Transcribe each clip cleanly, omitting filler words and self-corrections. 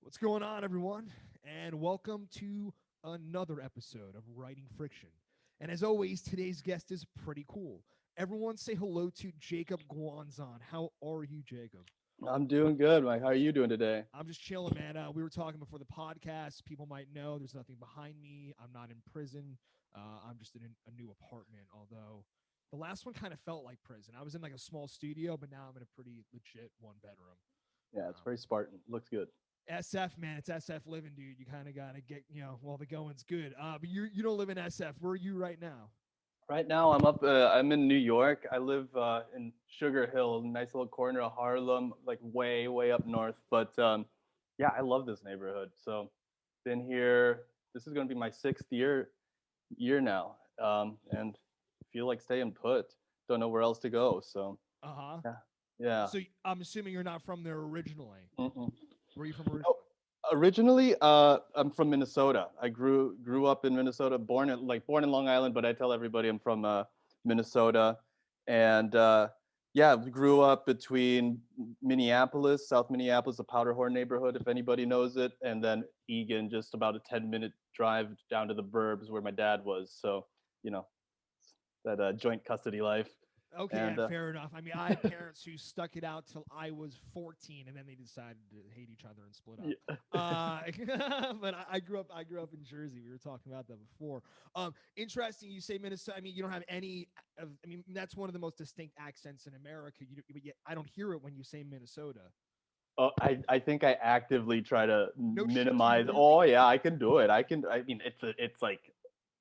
What's going on, everyone? And welcome to another episode of Writing Friction. And as always, today's guest is pretty cool. Everyone say hello to Jakob Guanzon. How are you, Jacob? I'm doing good, Mike. How are you doing today? I'm just chilling, man. We were talking before the podcast. People might know there's nothing behind me. I'm not in prison. I'm just in a new apartment, although the last one kind of felt like prison. I was in like a small studio, but now I'm in a pretty legit one bedroom. Yeah, it's Um, very Spartan. Looks good. SF, man, it's SF living, dude. You kind of gotta get, while the going's good. But you don't live in SF. Where are you right now? Right now, I'm up. I'm in New York. I live in Sugar Hill, nice little corner of Harlem, like way up north. But yeah, I love this neighborhood. So, been here. This is going to be my sixth year now, and feel like staying put. Don't know where else to go. So, Uh huh. yeah, yeah. So I'm assuming you're not from there originally. Mm-mm. Where are you from Oh, originally? originally, I'm from Minnesota. I grew up in Minnesota, born in Long Island, but I tell everybody I'm from Minnesota, and yeah, we grew up between Minneapolis, South Minneapolis, the Powderhorn neighborhood, if anybody knows it, and then Eagan, just about a 10-minute drive down to the burbs where my dad was. So, you know, that joint custody life, Okay, yeah, and fair enough. I mean, I had parents who stuck it out till I was 14, and then they decided to hate each other and split up. yeah. But I grew up. I grew up in Jersey. We were talking about that before. Interesting. You say Minnesota. I mean, you don't have any. I mean, that's one of the most distinct accents in America. But yet I don't hear it when you say Minnesota. Oh, I think I actively try to No shit. Do you minimize. really? Oh yeah, I can do it. I mean, it's like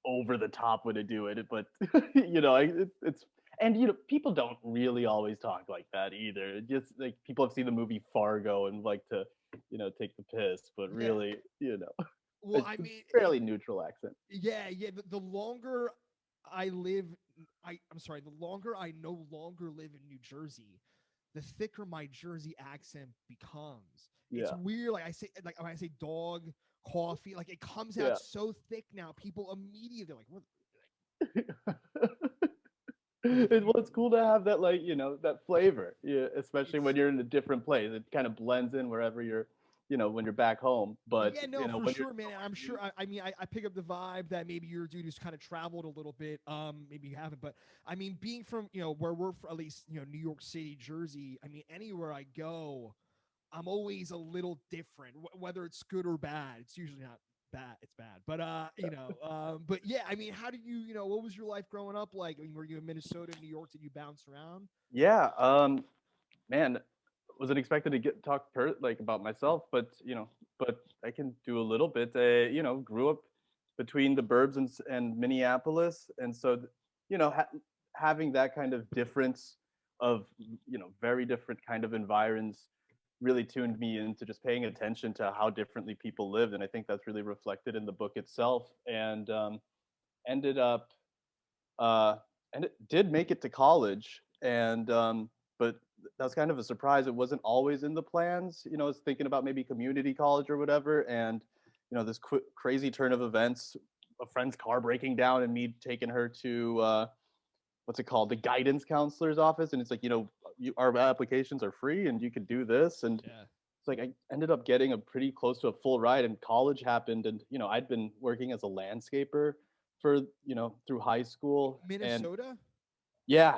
over the top when I do it, but it's and people don't really always talk like that either. Just like people have seen the movie Fargo and like to take the piss, but Yeah. really Well, it's I mean, fairly neutral accent. yeah. The longer I live, I'm sorry. The longer I no longer live in New Jersey, the thicker my Jersey accent becomes. It's Yeah, weird. Like I say, like when I say dog, coffee, like it comes out yeah. so thick now. People immediately like, what? Like if Well, you, it's cool to have that, like, that flavor. Yeah, especially when it's you're in a different place. It kind of blends in wherever you're, when you're back home. But yeah, no, for when you're sure, man. And I'm somewhere sure. new, I mean, I pick up the vibe that maybe you're a dude who's kind of traveled a little bit. Maybe you haven't, but I mean, being from where we're from, at least New York City, Jersey. I mean, anywhere I go, I'm always a little different, whether it's good or bad. It's usually not bad. It's bad, but but yeah. I mean, how did what was your life growing up like? I mean, were you in Minnesota, New York? Did you bounce around? yeah, man, wasn't expected to get talk like about myself, but I can do a little bit. Grew up between the burbs and Minneapolis, and so having that kind of difference of very different kind of environs really tuned me into just paying attention to how differently people lived, and I think that's really reflected in the book itself. And ended up and it did make it to college, and but that was kind of a surprise. It wasn't always in the plans. I was thinking about maybe community college or whatever, and this crazy turn of events, a friend's car breaking down, and me taking her to what's it called, the guidance counselor's office, and it's like, our applications are free, and you could do this, and Yeah, it's like I ended up getting a pretty close to a full ride, and college happened, and I'd been working as a landscaper for through high school, and Minnesota. yeah,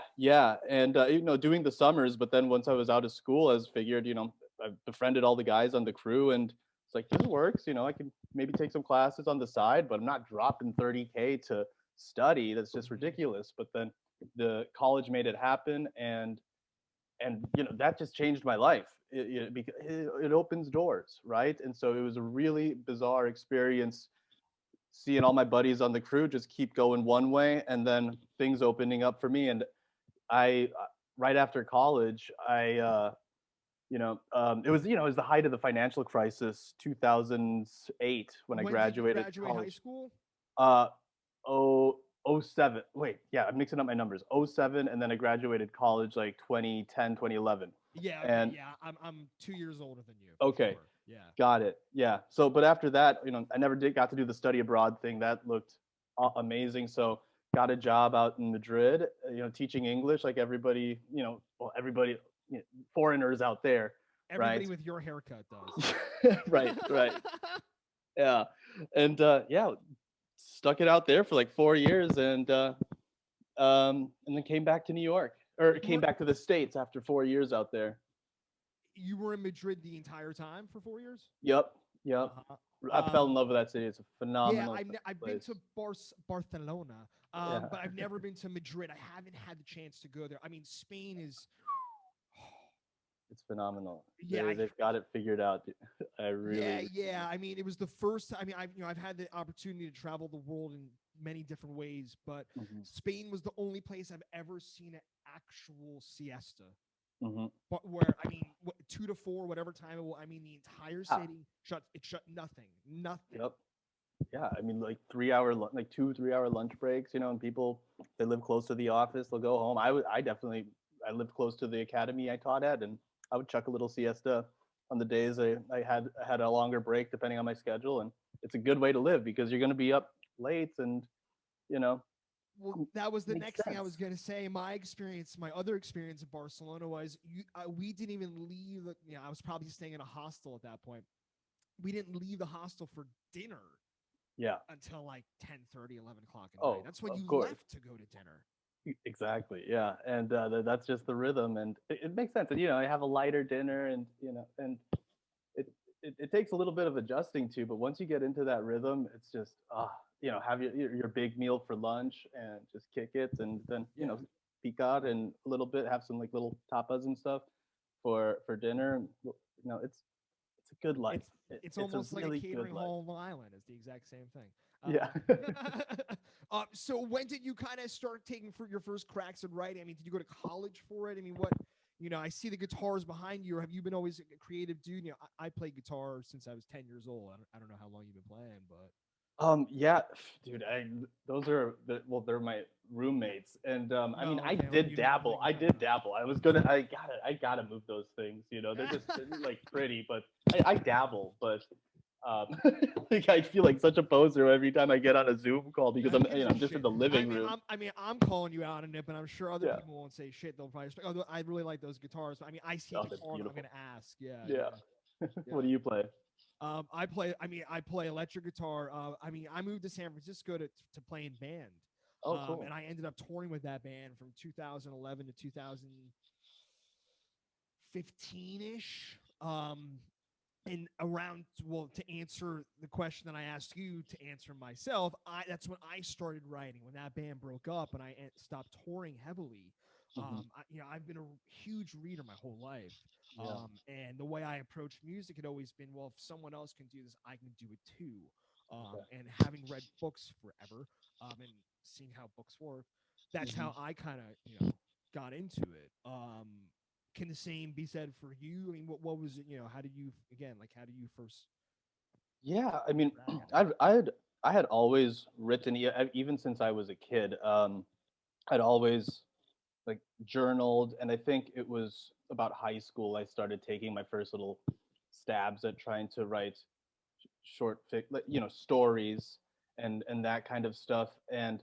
and doing the summers. But then once I was out of school, I was figured, I befriended all the guys on the crew, and it's like, this works. I can maybe take some classes on the side, but I'm not dropping 30K to study. That's just Mhm. ridiculous. But then the college made it happen, and that just changed my life. It opens doors, right? And so it was a really bizarre experience seeing all my buddies on the crew just keep going one way, and then things opening up for me. And I right after college, it was the height of the financial crisis, 2008, when I When did you graduated graduate high college. school? Uh, oh, oh 07. Wait, yeah, I'm mixing up my numbers. Oh 07, and then I graduated college like 2010, 2011. Yeah. Okay. And Yeah. I'm 2 years older than you for okay, sure. Yeah. got it. Yeah. So, but after that, I never did got to do the study abroad thing. That looked amazing. So, got a job out in Madrid, teaching English like everybody, well, everybody, foreigners out there. Everybody right? with your haircut does. Right, right. Yeah. And yeah, stuck it out there for like 4 years, and then came back to New York, or You came were back to the States after 4 years out there. you were in Madrid the entire time for 4 years. Yep, yep. Uh-huh. I fell in Um, love with that city. It's a yeah, phenomenal I've been place. to Barcelona, Yeah, but I've never been to Madrid. I haven't had the chance to go there. I mean, Spain is. it's phenomenal. Yeah, They've got it figured out. I yeah, really, yeah. I mean, it was the first. I mean, I've had the opportunity to travel the world in many different ways, but hmm Spain was the only place I've ever seen an actual siesta. hmm But where I mean, 2 to 4, whatever time it will. I mean, the entire yeah, city shut. It shut nothing, nothing. yep, yeah. I mean, like 3 hour, like 2 3 hour lunch breaks, and people they live close to the office. They'll go home. I definitely, I lived close to the academy I taught at, and I would chuck a little siesta on the days I had a longer break depending on my schedule, and it's a good way to live because you're going to be up late, and you know, Well, that was the makes next thing I was sense. going to say. My other experience in Barcelona was we didn't even leave. I was probably staying in a hostel at that point. We didn't leave the hostel for dinner Yeah. until like 10:30, 11 o'clock at night. Oh, That's when of you course. left to go to dinner. Exactly. Yeah. And that's just the rhythm, and it makes sense. And I have a lighter dinner, and and it, it takes a little bit of adjusting to, but once you get into that rhythm, it's just have your big meal for lunch and just kick it, and then Yeah. peek out and a little bit, have some like little tapas and stuff for dinner. It's a good life. It's it's It's a almost like a really good catering life. hall on the island. It's the exact same thing. Yeah. So when did you kind of start taking for your first cracks at writing? I mean, did you go to college for it? I mean, what I see the guitars behind you. Or have you been always a creative dude? I played guitar since I was 10 years old. I don't know how long you've been playing, but Yeah, dude, those are they're my roommates, and I mean, no, okay. Well, you never played I guitar. did dabble. I gotta move those things. They're like pretty, but I dabble, but like I feel like such a poser every time I get on a Zoom call because Who gives a I'm just in shit? the living room. I mean, I'm calling you out on it, but I'm sure other Yeah, people won't say shit. They'll probably just, oh, I really like those guitars. But I mean, I see a oh, they're guitar, I'm beautiful. gonna ask. Yeah, yeah, Yeah. yeah. What do you play? I play. I mean, I play electric guitar. I mean, I moved to San Francisco to play in band, Oh, cool. and I ended up touring with that band from 2011 to 2015 ish. And around, well, to answer the question that I asked you to answer myself, that's when I started writing. When that band broke up and I stopped touring heavily, hmm I've been a huge reader my whole life. Yeah. And the way I approach music had always been, well, if someone else can do this, I can do it too. Okay. And having read books forever, and seeing how books work, that's hmm how I kind of, got into it. Can the same be said for you? I mean, what was it? How did you, again, like, how did you first Yeah, I mean, crack at it? I had always written, even since I was a kid. I'd always like journaled, and I think it was about high school I started taking my first little stabs at trying to write like, stories and that kind of stuff. And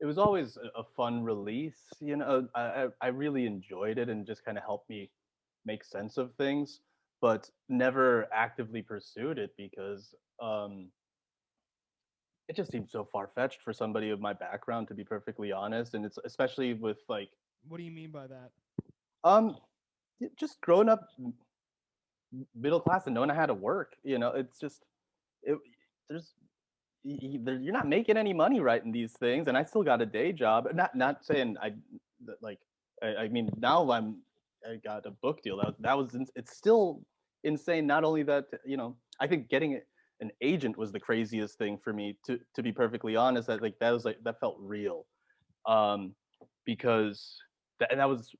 it was always a fun release. I really enjoyed it, and just kind of helped me make sense of things, but never actively pursued it because it just seems so far fetched for somebody of my background, to be perfectly honest. And it's especially with like What do you mean by that? um just growing up middle class and knowing how to work. It's just it. There's you're not making any money writing these things, and I still got a day job. Not saying like I mean, now I got a book deal. It's still insane. Not only that, I think getting an agent was the craziest thing for me, to be perfectly honest. That felt real, um, because that was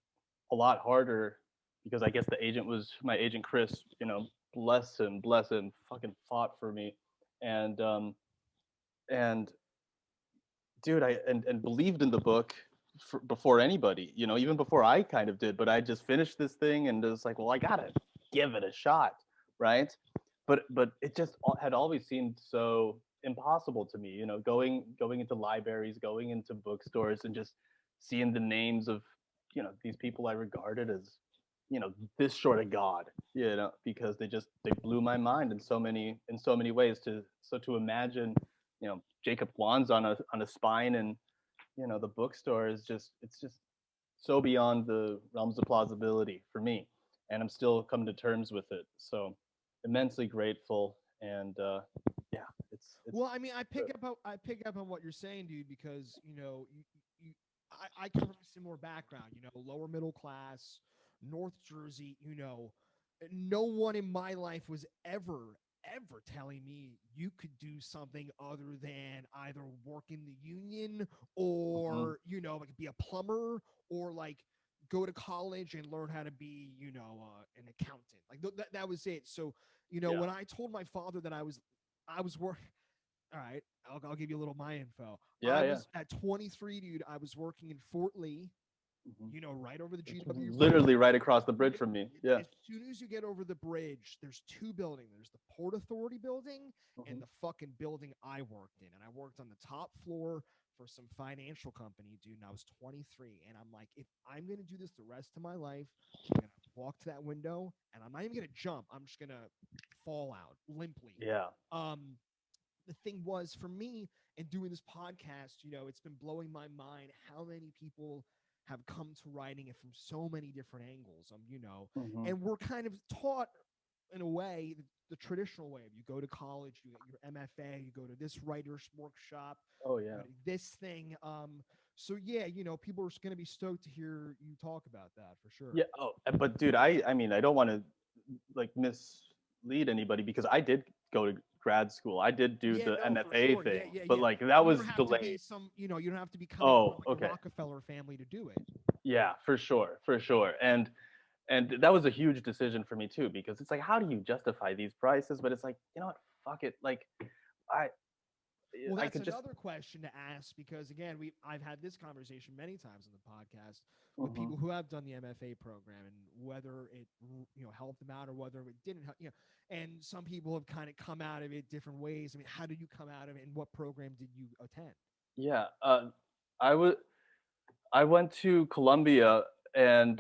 a lot harder, because I guess the agent was my agent Chris. Bless him, fucking fought for me, and and dude, I believed in the book before anybody, even before I kind of did. But I just finished this thing and it was like, well, I gotta give it a shot, right? But it just had always seemed so impossible to me, going into libraries, going into bookstores, and just seeing the names of these people I regarded as this short of God, because they blew my mind in so many ways. To imagine, Jakob Guanzon on a spine, and the bookstore is it's just so beyond the realms of plausibility for me, and I'm still coming to terms with it. So immensely grateful, and yeah, it's Well, I mean, I pick up on what you're saying, dude, because I come from a similar background. Lower middle class, North Jersey. No one in my life was ever telling me you could do something other than either work in the union Mhm. or like be a plumber or like go to college and learn how to be an accountant. Like that was it. So Yeah, when I told my father that I was working. All right, I'll give you a little my info. yeah, I yeah. was at 23, dude. I was working in Fort Lee, Mhm. right over the It's GW literally Bridge. right across the bridge Yep. from me. Yeah. As soon as you get over the bridge, there's two buildings. There's the Port Authority building and Mhm. the fucking building I worked in. And I worked on the top floor for some financial company, dude. And I was 23. And I'm like, if I'm going to do this the rest of my life, I'm going to walk to that window and I'm not even going to jump. I'm just going to fall out limply. Yeah. Um, the thing was for me in doing this podcast, it's been blowing my mind how many people have come to writing it from so many different angles. Mhm. And we're kind of taught in a way the traditional way. You go to college, you get your MFA, you go to this writer's workshop, Oh you yeah. go to this thing. So yeah, people are going to be stoked to hear you talk about that for sure. Yeah. Oh, but dude, I mean, I don't want to like mislead anybody, because I did go to grad school. I did do Yeah, the no, for MFA sure. thing, Yeah, yeah, but yeah. like that You don't was have to be delayed. you don't have to be coming from Oh, like a okay. Rockefeller family to do it. Yeah, for sure, for sure. And that was a huge decision for me too, because it's like, how do you justify these prices? But it's like, what? Fuck it. Like, I Well, I that's could just. another question to ask because again, I've had this conversation many times on the podcast with Mhm. people who have done the MFA program and whether it helped them out or whether it didn't help. And some people have kind of come out of it different ways. I mean, how did you come out of it, and what program did you attend? Yeah. I would. I went to Columbia, and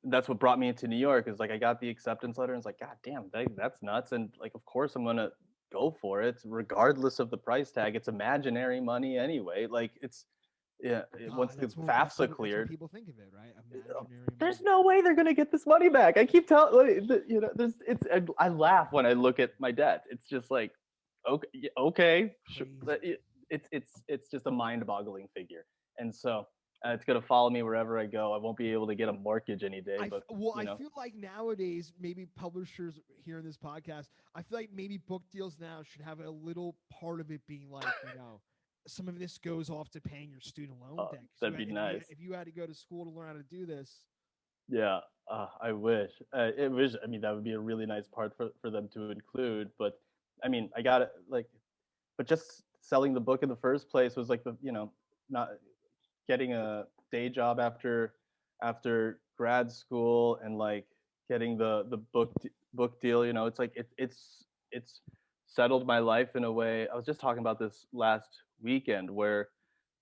that's what brought me into New York. Is like I got the acceptance letter, and it's like, God damn, that's nuts. And like, of course, I'm gonna go for it, regardless of the price tag. It's imaginary money anyway. Like it's yeah. Once the FAFSA That's what cleared, people think of it, right? Imaginary there's money. no way they're gonna get this money back. I keep telling there's it's. I laugh when I look at my debt. It's just like, okay, okay, sure. Crazy. It's just a mind-boggling figure, and so it's gonna follow me wherever I go. I won't be able to get a mortgage any day, but I feel like nowadays maybe publishers here in this podcast, I feel like maybe book deals now should have a little part of it being like some of this goes off to paying your student loan debt. 'Cause that'd be nice. if you had to go to school to learn how to do this, Yeah, I wish. It wish. I mean, that would be a really nice part for them to include. But I mean, I got it. Like, but just selling the book in the first place was like not getting a day job after grad school, and like getting the book deal. It's like it's settled my life in a way. I was just talking about this last weekend, where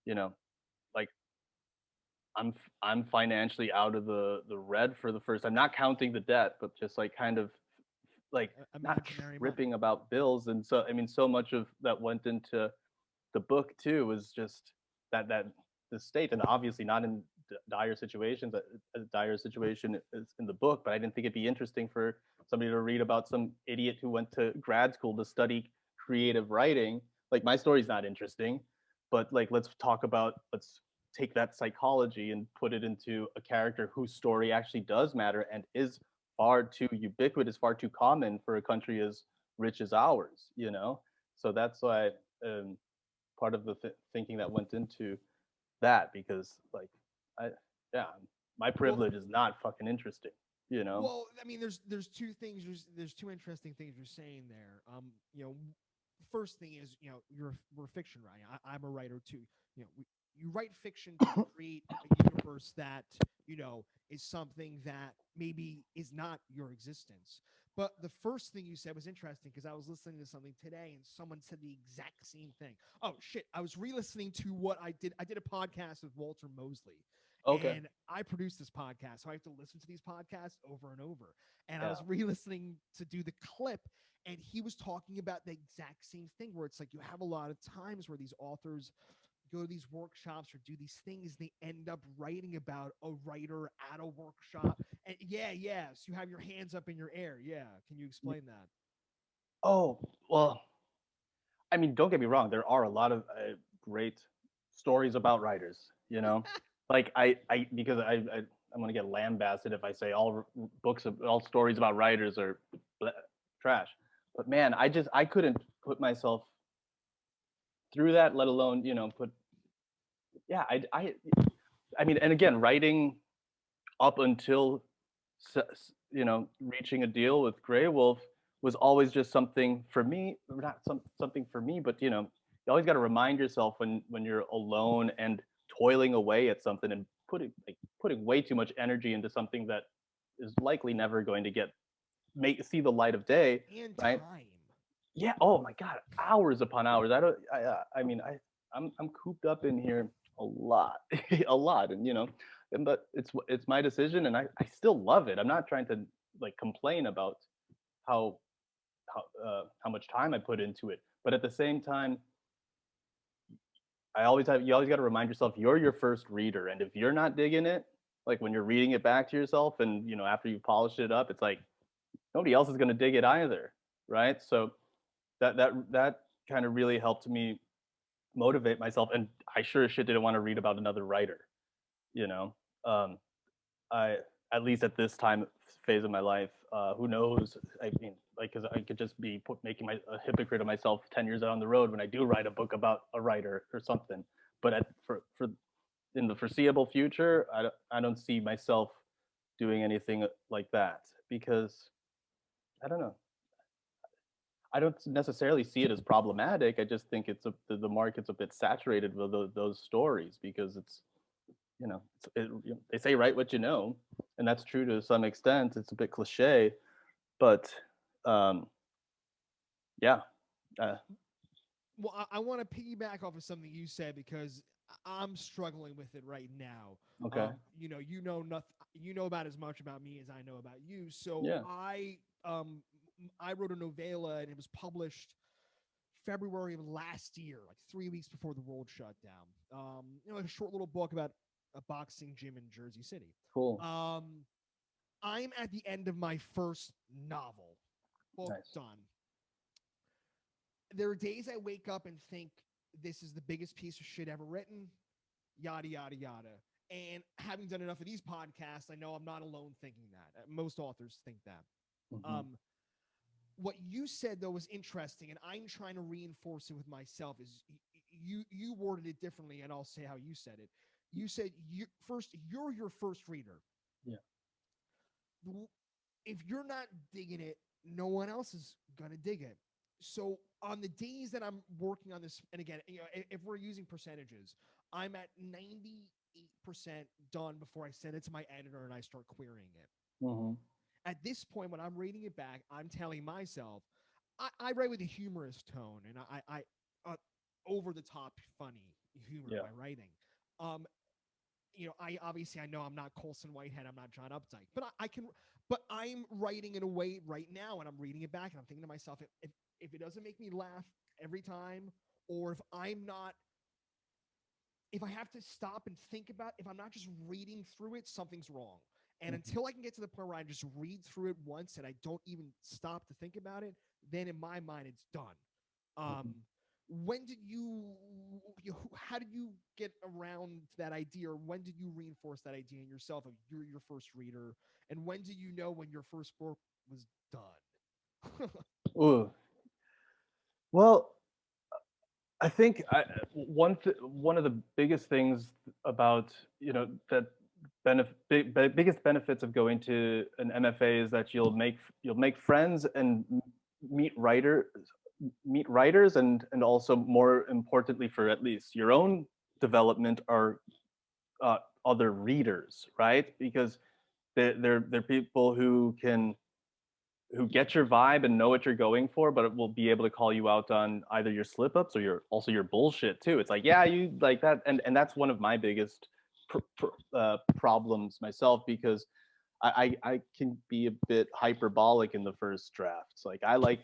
you know like I'm financially out of the red for the first time, not counting the debt, but just like kind of like not imaginary money. tripping about bills. And so I mean, so much of that went into the book too, was just that the state, and obviously not in dire situations, a dire situation is in the book, but I didn't think it'd be interesting for somebody to read about some idiot who went to grad school to study creative writing. Like, my story's not interesting, but like, let's take that psychology and put it into a character whose story actually does matter and is far too ubiquitous, far too common for a country as rich as ours. So that's why um, part of the thinking that went into that, because like I yeah, my Well, privilege is not fucking interesting. I mean, there's two things. There's two interesting things you're saying there. First thing is, we're fiction writing. I'm a writer too. You write fiction to create a universe that is something that maybe is not your existence. But the first thing you said was interesting because I was listening to something today and someone said the exact same thing. Oh shit! I was re-listening to what I did. I did a podcast with Walter Mosley, Okay. And I produce this podcast, so I have to listen to these podcasts over and over. And I Yeah. was re-listening to do the clip, and he was talking about the exact same thing, where it's like you have a lot of times where these authors go to these workshops or do these things, they end up writing about a writer at a workshop. And so you have your hands up in your air. Yeah, can you explain that? Oh, well, I mean, don't get me wrong. There are a lot of great stories about writers. You know, like because I'm gonna get lambasted if I say all stories about writers are trash. But man, I couldn't put myself through that, let alone put. Yeah, I mean, and again, writing up until reaching a deal with Grey Wolf was always just something for me, not something for me, but you always got to remind yourself when you're alone and toiling away at something and putting way too much energy into something that is likely never going to see the light of day, And right? time. Yeah. Oh my God, hours upon hours. I don't. I mean, I'm cooped up in here a lot, a lot, and but it's my decision, and I still love it. I'm not trying to like complain about how how much time I put into it, but at the same time, you always got to remind yourself you're your first reader, and if you're not digging it, like when you're reading it back to yourself, and after you polished it up, it's like nobody else is going to dig it either, right? So that kind of really helped me motivate myself, and I sure as shit didn't want to read about another writer, you know. um I at least at this time phase of my life, who knows? I mean, like, because I could just be making a hypocrite of myself 10 years down the road when I do write a book about a writer or something. But for in the foreseeable future, I don't see myself doing anything like that because I don't know. I don't necessarily see it as problematic. I just think the market's a bit saturated with those stories because they say write what you know, and that's true to some extent. It's a bit cliche, but um, yeah, uh, Well, I want to piggyback off of something you said because I'm struggling with it right now. okay, You know nothing. You know about as much about me as I know about you. So yeah, I wrote a novella and it was published February of last year, like 3 weeks before the world shut down. A short little book about a boxing gym in Jersey City. cool, Um, I'm at the end of my first novel, book nice, done. There are days I wake up and think this is the biggest piece of shit ever written, yada yada yada. And having done enough of these podcasts, I know I'm not alone thinking that. Most authors think that. hmm Um, what you said though was interesting, and I'm trying to reinforce it with myself. Is you worded it differently, and I'll say how you said it. You said you're your first reader. yeah, If you're not digging it, no one else is gonna dig it. So on the days that I'm working on this, and again, if we're using percentages, I'm at 98% done before I send it to my editor and I start querying it. hmm At this point, when I'm reading it back, I'm telling myself, I write with a humorous tone and over the top funny humor in yeah, my writing. Um, I know I'm not Colson Whitehead, I'm not John Updike, but I can. But I'm writing in a way right now, and I'm reading it back, and I'm thinking to myself, if it doesn't make me laugh every time, or if I have to stop and think about, if I'm not just reading through it, something's wrong. And hmm until I can get to the point where I just read through it once and I don't even stop to think about it, then in my mind it's done. Um, hmm when did how did you get around that idea, or when did you reinforce that idea in yourself of you're your first reader, and when did you know when your first book was done? Ooh. Well, I think one of the biggest things about that biggest benefits of going to an MFA is that you'll make friends and meet writers and also more importantly for at least your own development are other readers, right? Because they're people who get your vibe and know what you're going for, but it will be able to call you out on either your slip ups or your bullshit too. It's like, yeah, you like that, and that's one of my biggest problems myself, because I can be a bit hyperbolic in the first drafts. Like I like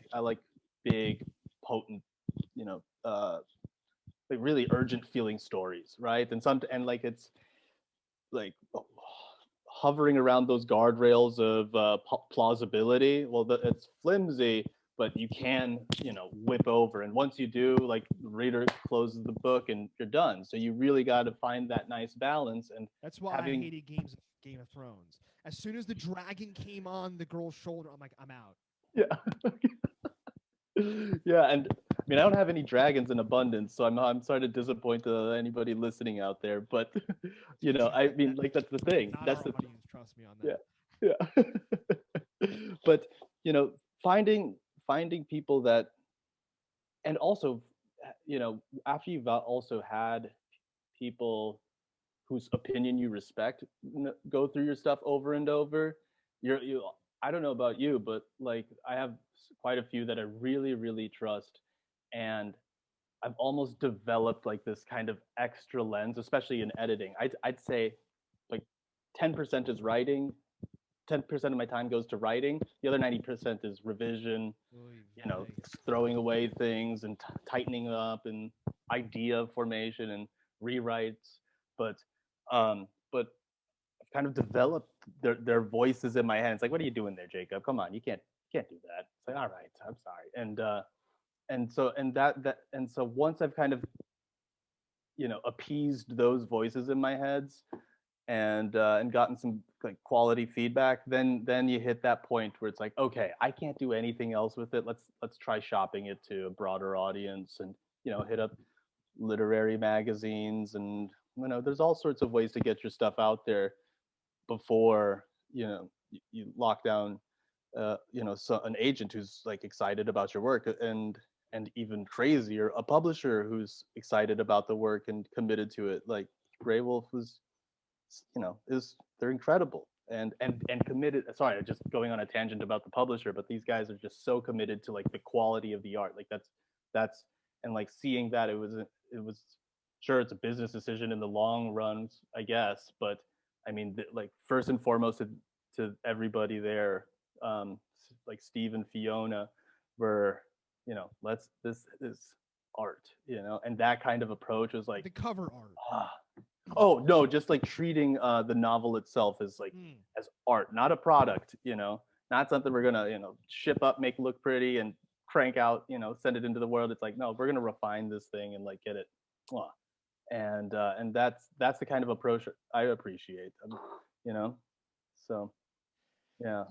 big, potent, you know, like really urgent feeling stories, right? And like it's like hovering around those guardrails of plausibility. Well, it's flimsy, but you can, whip over. And once you do, like, the reader closes the book and you're done. So you really got to find that nice balance. And That's why I having, hated Game of Thrones. As soon as the dragon came on the girl's shoulder, I'm like, I'm out. yeah, yeah. And I mean, I don't have any dragons in abundance, so I'm sorry to disappoint anybody listening out there. But I mean, like, that's the thing. Not That's our the audience, trust me on yeah, that. yeah. But finding people that, and also, after you've also had people whose opinion you respect go through your stuff over and over, you I don't know about you, but like, I have quite a few that I really, really trust. And I've almost developed like this kind of extra lens, especially in editing. I'd say like 10% is writing, 10% of my time goes to writing. The other 90% is revision, Oy throwing away things and tightening up, and idea formation and rewrites. But I've kind of developed their voices in my head. It's like, what are you doing there, Jacob? Come on, you can't do that. It's like, all right, I'm sorry. And so once I've kind of appeased those voices in my heads, and gotten some like quality feedback, then you hit that point where it's like, okay, I can't do anything else with it. Let's try shopping it to a broader audience, and hit up literary magazines, and there's all sorts of ways to get your stuff out there before you lock down so an agent who's like excited about your work, and even crazier, a publisher who's excited about the work and committed to it. Like Grey Wolf was, is they're incredible, and committed. Sorry, just going on a tangent about the publisher, but these guys are just so committed to like the quality of the art. Like that's and like seeing that, it was sure, it's a business decision in the long run, I guess, but I mean, like, first and foremost, to everybody there, um, like Steve and Fiona, were, let's this is art, and that kind of approach was like, The cover art. ah, oh no, just like treating the novel itself as like Mm. as art, not a product, not something we're gonna ship up, make look pretty, and crank out, send it into the world. It's like, no, we're gonna refine this thing and like get it, and that's the kind of approach I appreciate, you know. So yeah.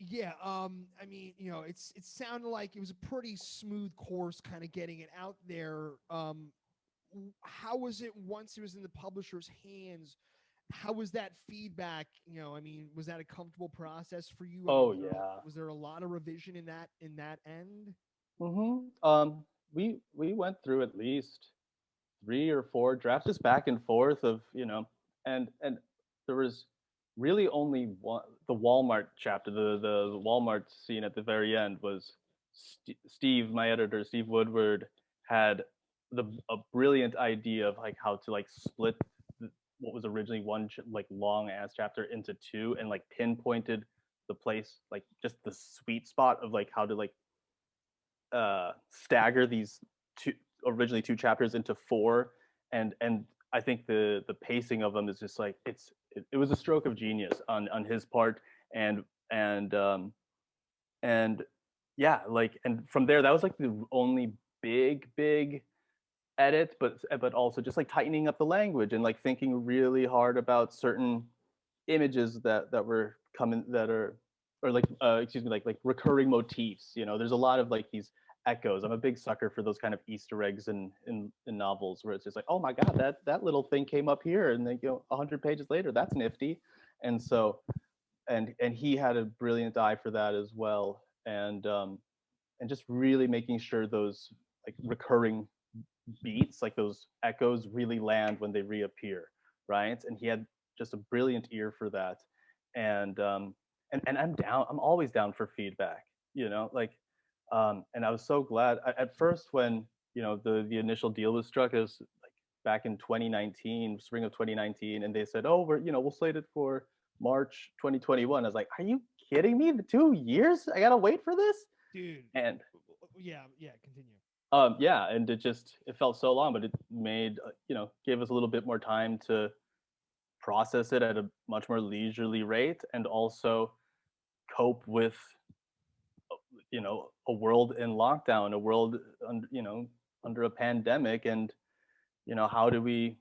Yeah, I mean, it sounded like it was a pretty smooth course, kind of getting it out there. How was it once it was in the publisher's hands? How was that feedback? I mean, was that a comfortable process for you? I mean, Oh yeah. was there a lot of revision in that end? We went through at least 3 or 4 drafts, just back and forth of, and there was really only one. The Walmart chapter, the Walmart scene at the very end was Steve, my editor, Steve Woodward, had a brilliant idea of like how to like split what was originally one like long ass chapter into two, and like pinpointed the place, like just the sweet spot of like how to like stagger these two, originally 2 chapters, into 4. And I think the pacing of them is just like, it was a stroke of genius on his part. And and um and yeah, like, and from there, that was like the only big edit, but also just like tightening up the language and like thinking really hard about certain images that were coming, that are, or like, excuse me, like recurring motifs. There's a lot of like these echoes. I'm a big sucker for those kind of Easter eggs in novels, where it's just like, oh my god, that little thing came up here, and then 100 pages later, that's nifty. And so, and he had a brilliant eye for that as well. And just really making sure those like recurring beats, like those echoes, really land when they reappear, right? And he had just a brilliant ear for that. And I'm always down for feedback, like, and I was so glad, at first, when the initial deal was struck. It was like, back in 2019, spring of 2019, and they said, "Oh, we'll slate it for March 2021." I was like, "Are you kidding me? The 2 years? I gotta wait for this?" Dude. And Yeah, yeah. Continue. yeah, and it felt so long, but it made gave us a little bit more time to process it at a much more leisurely rate, and also cope with a world in lockdown, a world under a pandemic, and how do we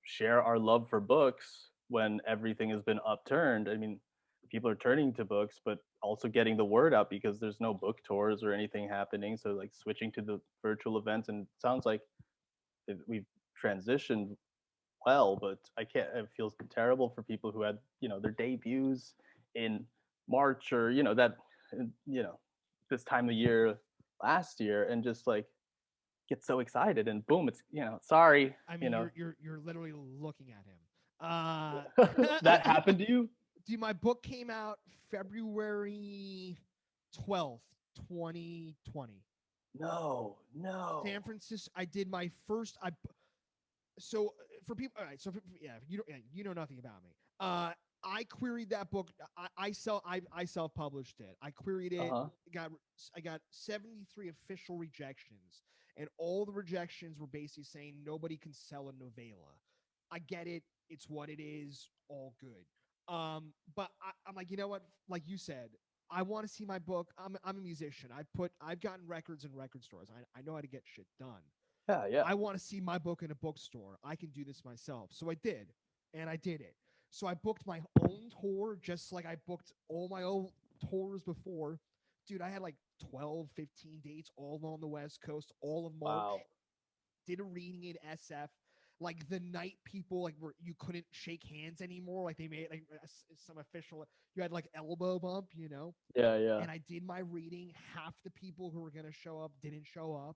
share our love for books when everything has been upturned. I mean, people are turning to books, but also getting the word out because there's no book tours or anything happening, so like switching to the virtual events. And it sounds like we've transitioned well, but I can't it feels terrible for people who had their debuts in March, or that you know this time of year last year, and just like get so excited, and boom, it's sorry, I mean, you're literally looking at him. that happened to you. Dude, my book came out February 12th, 2020. No, no. San Francisco. I did my first. So for people, all right. So yeah, you know nothing about me. I queried that book. I self published it. I queried it. Uh-huh. Got I got 73 official rejections, and all the rejections were basically saying nobody can sell a novella. I get it. It's what it is. All good. But I'm like, you know what? Like you said, I want to see my book. I'm a musician. I've gotten records in record stores. I know how to get shit done. Yeah, yeah. I want to see my book in a bookstore. I can do this myself. So I did, and I did it. So I booked my own tour, just like I booked all my own tours before. Dude, I had like 12, 15 dates all on the West Coast, all of March. Wow. Did a reading in SF. Like the night people like were you couldn't shake hands anymore. Like they made like some official. You had like elbow bump. Yeah, yeah. And I did my reading. Half the people who were gonna show up didn't show up.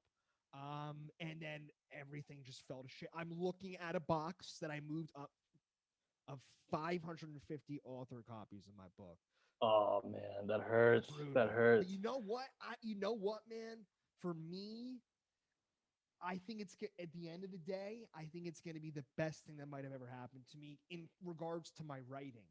And then everything just fell to shit. I'm looking at a box that I moved up of 550 author copies of my book. Oh man, that hurts. That Brutal. But hurts. you know what? You know what, man? For me, I think at the end of the day, I think it's going to be the best thing that might have ever happened to me in regards to my writing.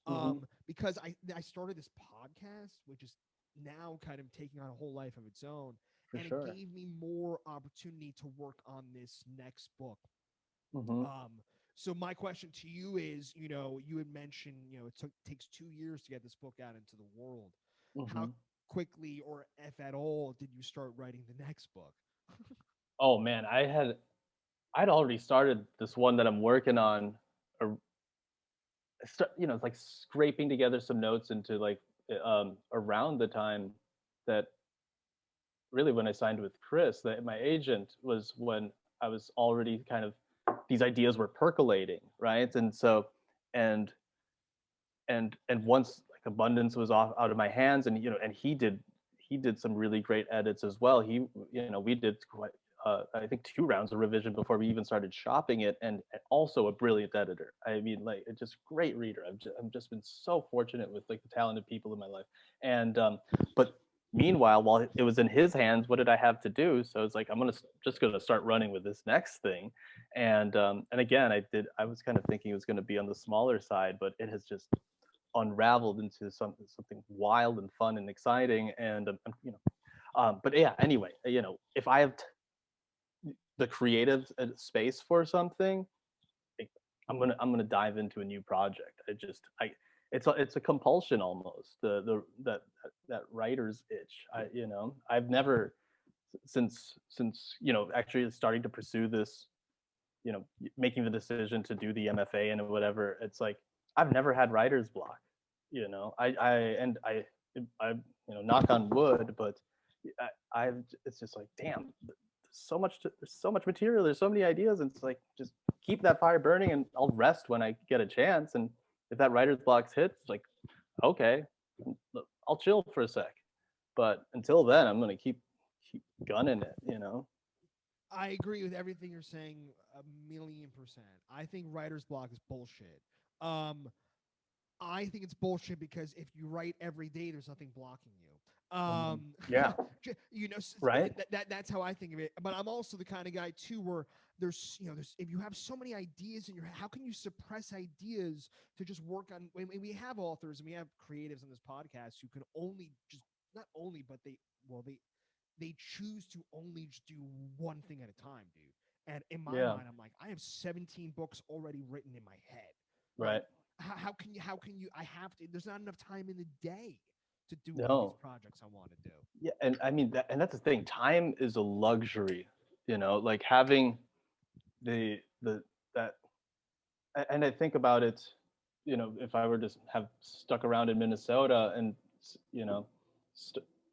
Hmm. Because I started this podcast, which is now kind of taking on a whole life of its own, For and it sure. gave me more opportunity to work on this next book. Hmm. Um, so my question to you is, you had mentioned, takes 2 years to get this book out into the world. How Hmm. quickly, or if at all, did you start writing the next book? Oh man, I'd already started this one that I'm working on. It's like scraping together some notes into like around the time that really when I signed with Chris, that my agent, was when I was already kind of these ideas were percolating, right? And so and and once like Abundance was off out of my hands, and and he did some really great edits as well. We did quite I think 2 rounds of revision before we even started shopping it, and also a brilliant editor. I mean, like, just great reader. I've just been so fortunate with like the talented people in my life. And but meanwhile, while it was in his hands, what did I have to do? So it's like, just gonna start running with this next thing. And again, I was kind of thinking it was going to be on the smaller side, but it has just unraveled into something wild and fun and exciting. And but yeah, anyway, if I have the creative space for something, like, I'm gonna dive into a new project. It's a compulsion almost. That writer's itch. I've never, since actually starting to pursue this, making the decision to do the MFA and whatever. It's like I've never had writer's block. I knock on wood, but it's just like, damn, there's so much material, there's so many ideas, and it's like, just keep that fire burning, and I'll rest when I get a chance. And if that writer's block hits, it's like, okay, I'll chill for a sec, but until then, I'm gonna keep gunning it. I agree with everything you're saying 1,000,000%. I think writer's block is bullshit. Um, I think it's bullshit because if you write every day, there's nothing blocking you. Yeah. Right. That's how I think of it. But I'm also the kind of guy too where there's if you have so many ideas in your head, how can you suppress ideas to just work on? When we have authors and we have creatives on this podcast who can only just not only, but they choose to only just do one thing at a time, dude. And in my Yeah. mind, I'm like, I have 17 books already written in my head. Like, Right. how can you? I have to. There's not enough time in the day to do all these No. projects I want to do. Yeah, and I mean that, and that's the thing. Time is a luxury, like having the that, and I think about it, if I were to have stuck around in Minnesota and you know,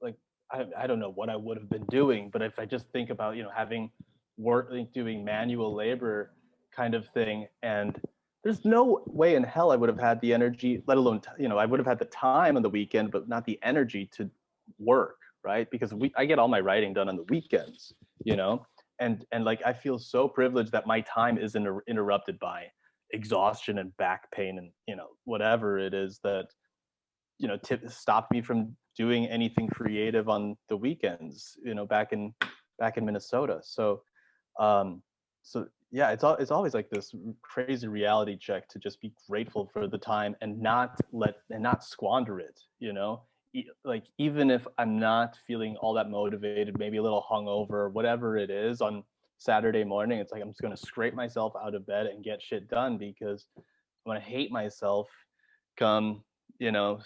like I don't know what I would have been doing, but if I just think about having work, like doing manual labor kind of thing, and there's no way in hell I would have had the energy, let alone I would have had the time on the weekend, but not the energy to work, right? Because I get all my writing done on the weekends, you know, and like I feel so privileged that my time isn't interrupted by exhaustion and back pain and whatever it is that stopped me from doing anything creative on the weekends, back in Minnesota. Um so yeah, it's always like this crazy reality check to just be grateful for the time and not squander it, like even if I'm not feeling all that motivated, maybe a little hungover, whatever it is on Saturday morning, it's like I'm just going to scrape myself out of bed and get shit done, because I'm going to hate myself come, you know,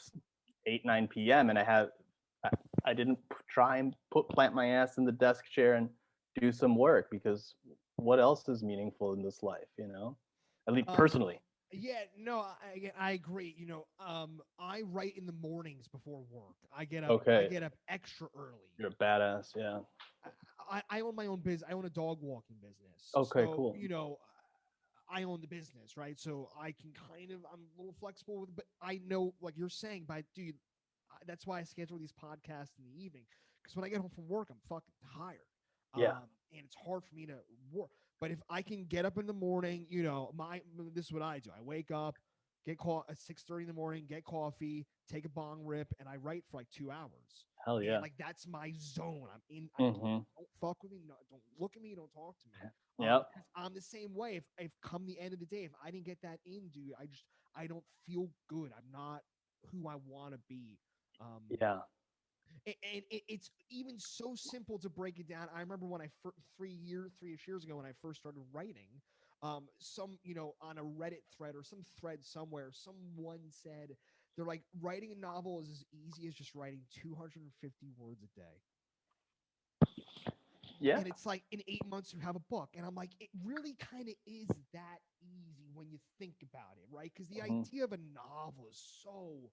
8, 9 p.m. and I, I didn't try and plant my ass in the desk chair and do some work, because what else is meaningful in this life, At least Um, personally. yeah, no, I agree. I write in the mornings before work. I Okay. get up extra early. You're a badass. Yeah. I own my own business. I own a dog walking business. Okay, So, cool. I own the business, right? So I can I'm a little flexible with, but I know, like you're saying, but dude, that's why I schedule these podcasts in the evening. Because when I get home from work, I'm fucking tired. Yeah. And it's hard for me to work. But if I can get up in the morning, this is what I do. I wake up, get call at 6:30 in the morning, get coffee, take a bong rip, and I write for like 2 hours. Hell And yeah. like that's my zone. I'm in. Mm-hmm. Don't fuck with me. No, don't look at me. Don't talk to me. Yep. Because I'm the same way. If come the end of the day, if I didn't get that in, dude, I don't feel good. I'm not who I want to be. Um, Yeah. and it's even so simple to break it down. I remember when I 3-ish years ago when I first started writing, on a Reddit thread or some thread somewhere, someone said they're like, writing a novel is as easy as just writing 250 words a day. Yeah. And it's like in 8 months you have a book, and I'm like, it really kind of is that easy when you think about it, right? Because the Mm-hmm. idea of a novel is so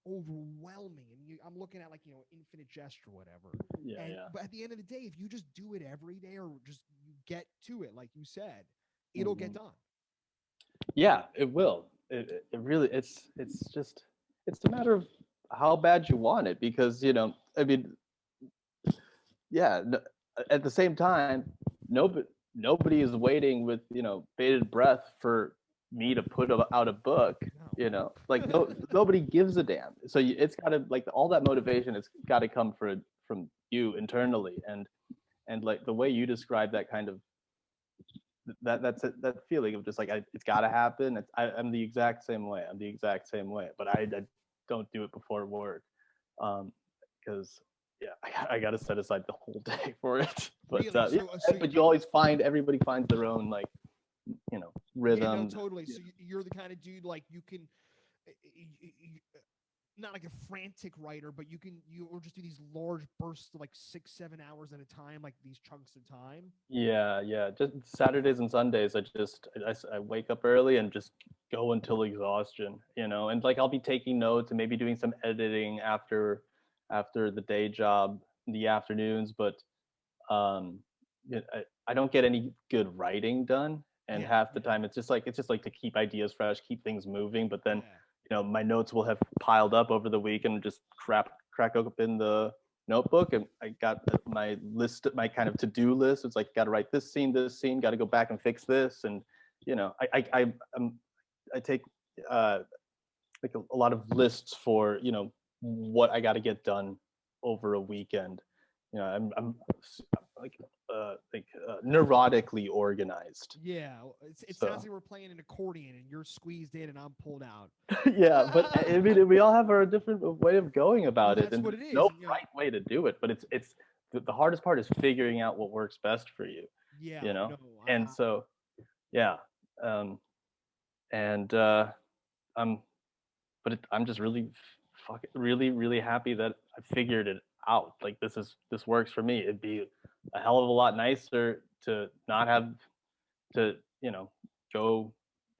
overwhelming, and I'm looking at, like, Infinite Jest or whatever. Yeah. And Yeah. but at the end of the day, if you just do it every day, or just you get to it, like you said, it'll Mm-hmm. get done. Yeah, it will. It really, it's a matter of how bad you want it, because I mean, yeah, at the same time, nobody is waiting with bated breath for me to put out a book. Like nobody gives a damn. So it's got to, like, all that motivation has got to come from you internally, and like the way you describe that kind of that feeling of just like, it's got to happen. I'm the exact same way. But I don't do it before work, because yeah, I got to set aside the whole day for it. But Really? yeah, but you always everybody finds their own, like, Yeah, no, rhythm. totally. Yeah. So you're the kind of dude, like, you can, not like a frantic writer, but you'll just do these large bursts of like 6-7 hours at a time, like these chunks of time. Yeah. Just Saturdays and Sundays, I wake up early and just go until exhaustion, and like I'll be taking notes and maybe doing some editing after the day job in the afternoons, but um, I don't get any good writing done, and Yeah, half the yeah, time it's just like to keep ideas fresh, keep things moving, but then yeah. my notes will have piled up over the week, and just crack open the notebook, and I got my list, my kind of to-do list. It's like, got to write this scene, got to go back and fix this, and I take like a lot of lists for what I got to get done over a weekend. You know, like neurotically organized. Yeah, it sounds So like we're playing an accordion and you're squeezed in and I'm pulled out. yeah, but I mean, we all have our different way of going Well, about it, that's and what there's it is. no And, right way to do it. But it's the hardest part is figuring out what works best for you, yeah, you know. no, And so yeah, um, and I'm I'm just really really happy that I figured it out. Like this works for me. It'd be a hell of a lot nicer to not have to go.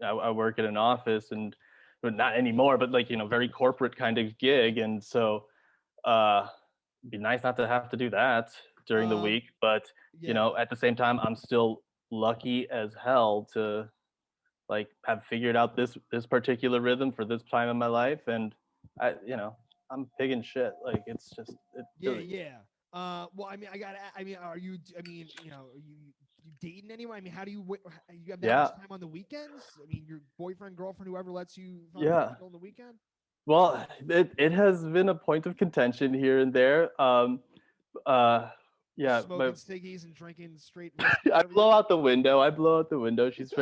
I work at an office and but not anymore, but like very corporate kind of gig, and so it'd be nice not to have to do that during the um, week. But yeah, at the same time, I'm still lucky as hell to like have figured out this particular rhythm for this time in my life, and I'm big in shit. Like it's just it yeah, really. yeah. Well, I mean, I mean, are you? I mean, you dating anyone? I mean, how do you? You have that much Yeah, time on the weekends? I mean, your boyfriend, girlfriend, whoever lets you fucking yeah. chill on the weekend. Well, it has been a point of contention here and there. Uh, yeah, Smoking ciggies and drinking straight whiskey I every blow day. out the window. I blow out the window. She's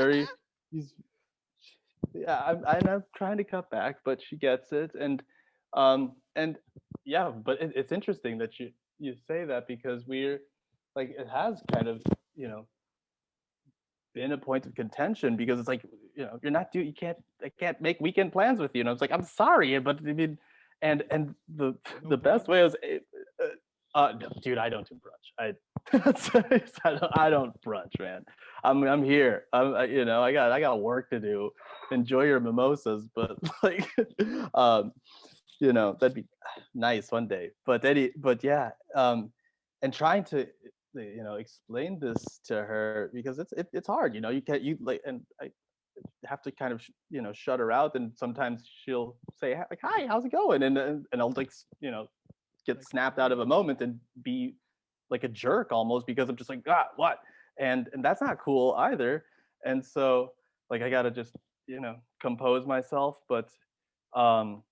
yeah. I'm trying to cut back, but she gets it, and yeah, but it's interesting that you say that because we're like it has kind of you know been a point of contention because it's like you're not do you can't I can't make weekend plans with you. And I was like, I'm sorry, but I mean, and No the best brunch. way was no, dude, I don't do brunch. I don't brunch, man. I'm here. I got work to do. Enjoy your mimosas, but like um that'd be nice one day. But yeah, and trying to explain this to her because it's hard. You can't you like and I have to kind of shut her out, and sometimes she'll say like hi, how's it going, and I'll like get Like, snapped out of a "Whoa." moment and be like a jerk almost because I'm just like what, and that's not cool either. And so like I gotta just compose myself, um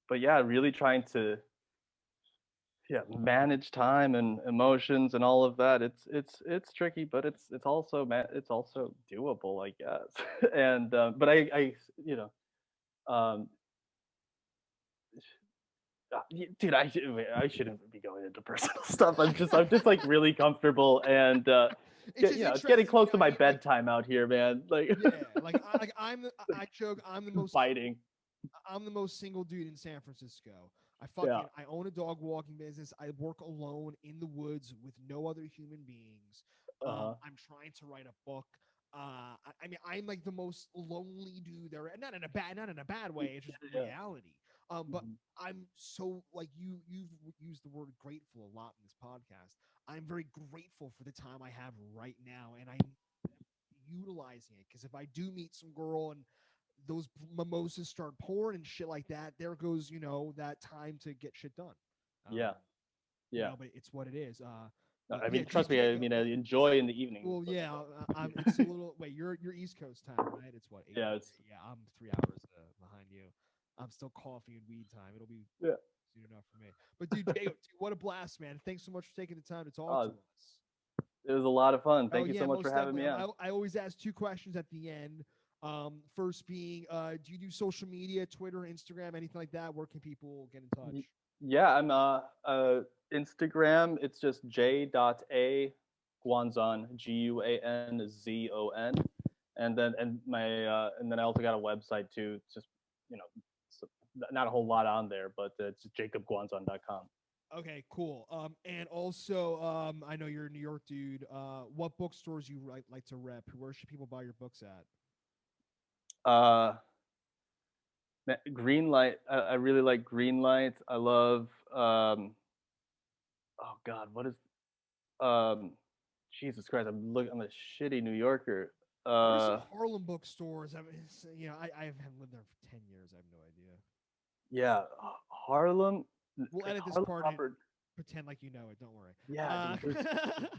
but yeah, really trying to manage time and emotions and all of that. It's tricky, but it's also doable, I guess. And but I you know um dude, I shouldn't be going into personal stuff. I'm just like really comfortable, and It's just it's getting interesting, close to my like, bedtime out here, man. Like yeah, I joke, fighting. I'm the most single dude in San Francisco. Yeah. I own a dog walking business. I work alone in the woods with no other human beings. Uh-huh. I'm trying to write a book. I mean, I'm like the most lonely dude there. Not in a bad way. It's just Yeah. reality. But Mhm. I'm so like you've used the word grateful a lot in this podcast. I'm very grateful for the time I have right now, and I'm utilizing it because if I do meet some girl and those mimosas start pouring and shit like that, there goes that time to get shit done. Um, Yeah. Yeah. but it's what it is. No, But I yeah, mean, trust me. I Jacob. mean, I enjoy in the evenings, Well, but yeah, I'm. It's a little. Wait, you're East Coast time, right? It's what 8 yeah, p.m. it's Yeah, I'm 3 hours behind you. I'm still coffee and weed time. It'll be yeah. soon enough for me. But dude, Jacob, dude, what a blast, man! Thanks so much for taking the time to talk to Oh, us. it was a lot of fun. Oh Thank you so yeah, much for most having definitely. me on. I always ask two questions at the end. First being, do you do social media, Twitter, Instagram, anything like that? Where can people get in touch? Yeah, I'm Instagram. It's just j.a Guanzon, Guanzon, and then I also got a website too. It's just you know, so, not a whole lot on there, but it's jakobguanzon.com. Okay, cool. And also, I know you're a New York dude. What bookstores you like to rep? Where should people buy your books at? Uh, Greenlight. I really like Greenlight. I love. Oh God, what is um, Jesus Christ? I'm a shitty New Yorker. There's some Uh, Harlem bookstores. I mean, I haven't lived there for 10 years. I have no idea. yeah, Harlem. We'll edit this Harlem part and proper. pretend like you know it. Don't worry. Yeah, dude. There's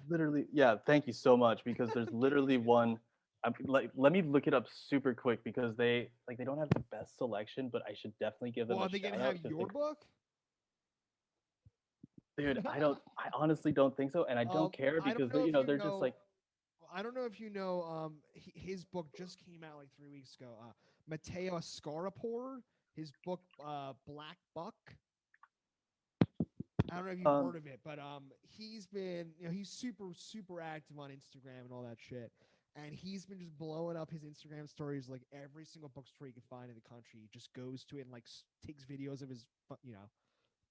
literally yeah. Thank you so much because there's literally one. I'm like, let me look it up super quick because they don't have the best selection, but I should definitely give Well, them a are they gonna shout have out because your book? dude, I honestly don't think so, and I don't care I don't because know if you they're just know. like, I don't know if you know. His book just came out like 3 weeks ago. Matteo Scarapore, his book, Black Buck. I don't know if you've um, heard of it, but he's been, he's super active on Instagram and all that shit, and he's been just blowing up his Instagram stories like every single bookstore you can find in the country. He just goes to it and like takes videos of his,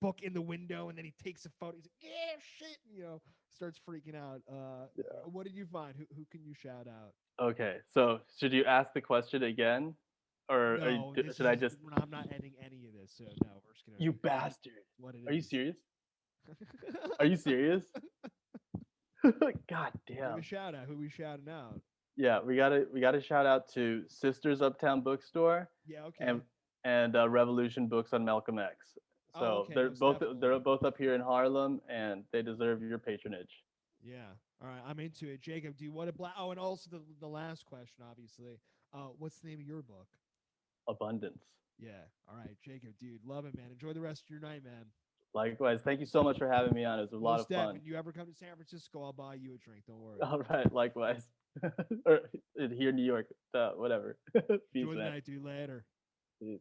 book in the window, and then he takes a photo. He's like, yeah, shit, starts freaking out. yeah. What did you find? Who can you shout out? Okay, so should you ask the question again, or No, this should is I just? I'm not ending any of this. So no, we're just gonna You keep bastard! what it Are you is. serious? Are you serious? God Give a damn. shout out. Who we shouting out? Yeah, we gotta shout out to Sisters Uptown Bookstore Yeah, and okay. Revolution Books on Malcolm X. Oh, So okay, most they're definitely. both up here in Harlem, and they deserve your patronage. Yeah. All right, I'm into it. Jacob, do you want to Oh, and also the last question, obviously. What's the name of your book? Abundance. Yeah. All right, Jacob, dude, love it, man. Enjoy the rest of your night, man. Likewise, thank you so much for having me on. It was a lot Most of fun. definitely. You ever come to San Francisco, I'll buy you a drink. Don't worry. All right, likewise. Or here in New York, whatever. Peace, Enjoy the man. night, dude. Later. Peace.